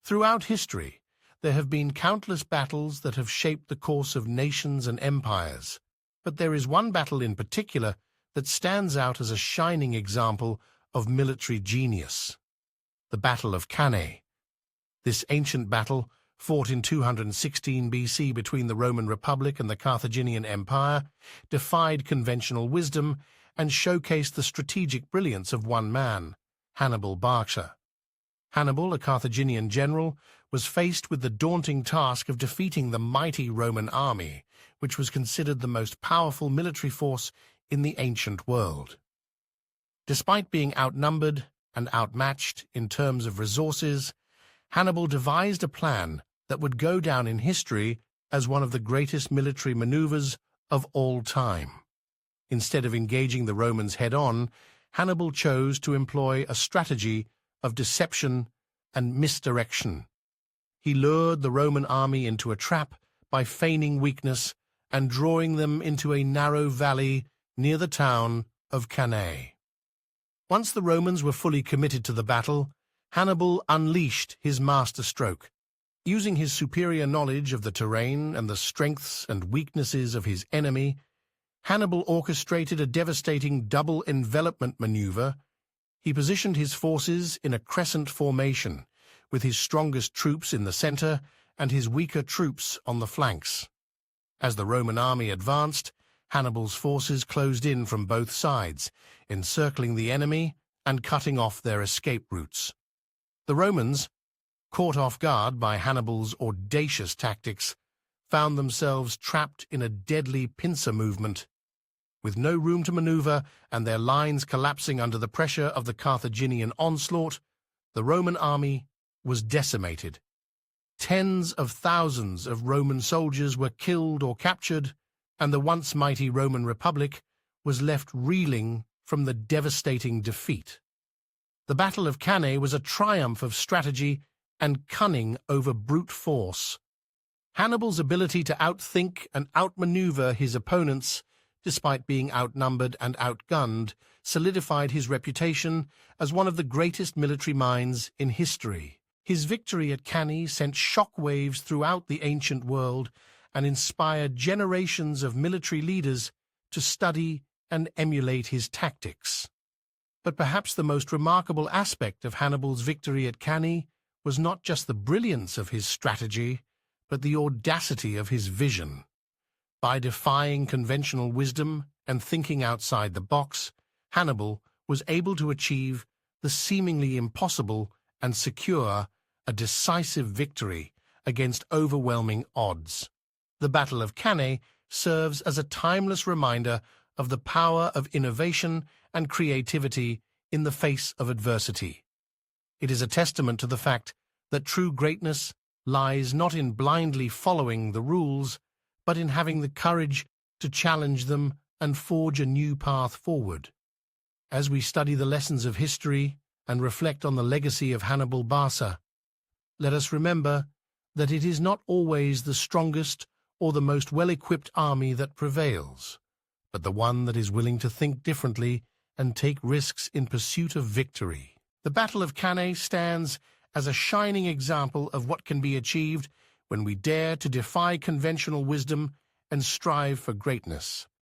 Throughout history, there have been countless battles that have shaped the course of nations and empires, but there is one battle in particular that stands out as a shining example of military genius: the Battle of Cannae. This ancient battle, fought in 216 BC between the Roman Republic and the Carthaginian Empire, defied conventional wisdom and showcased the strategic brilliance of one man, Hannibal Barca. Hannibal, a Carthaginian general, was faced with the daunting task of defeating the mighty Roman army, which was considered the most powerful military force in the ancient world. Despite being outnumbered and outmatched in terms of resources, Hannibal devised a plan that would go down in history as one of the greatest military maneuvers of all time. Instead of engaging the Romans head-on, Hannibal chose to employ a strategy of deception and misdirection. He lured the Roman army into a trap by feigning weakness and drawing them into a narrow valley near the town of Cannae. Once the Romans were fully committed to the battle, Hannibal unleashed his masterstroke. Using his superior knowledge of the terrain and the strengths and weaknesses of his enemy, Hannibal orchestrated a devastating double envelopment maneuver. He positioned his forces in a crescent formation, with his strongest troops in the center and his weaker troops on the flanks. As the Roman army advanced, Hannibal's forces closed in from both sides, encircling the enemy and cutting off their escape routes. The Romans, caught off guard by Hannibal's audacious tactics, found themselves trapped in a deadly pincer movement. With no room to maneuver and their lines collapsing under the pressure of the Carthaginian onslaught, the Roman army was decimated. Tens of thousands of Roman soldiers were killed or captured, and the once mighty Roman Republic was left reeling from the devastating defeat. The Battle of Cannae was a triumph of strategy and cunning over brute force. Hannibal's ability to outthink and outmaneuver his opponents, despite being outnumbered and outgunned, solidified his reputation as one of the greatest military minds in history. His victory at Cannae sent shockwaves throughout the ancient world and inspired generations of military leaders to study and emulate his tactics. But perhaps the most remarkable aspect of Hannibal's victory at Cannae was not just the brilliance of his strategy, but the audacity of his vision. By defying conventional wisdom and thinking outside the box, Hannibal was able to achieve the seemingly impossible and secure a decisive victory against overwhelming odds. The Battle of Cannae serves as a timeless reminder of the power of innovation and creativity in the face of adversity. It is a testament to the fact that true greatness lies not in blindly following the rules, but in having the courage to challenge them and forge a new path forward. As we study the lessons of history and reflect on the legacy of Hannibal Barca, let us remember that it is not always the strongest or the most well-equipped army that prevails, but the one that is willing to think differently and take risks in pursuit of victory. The Battle of Cannae stands as a shining example of what can be achieved when we dare to defy conventional wisdom and strive for greatness.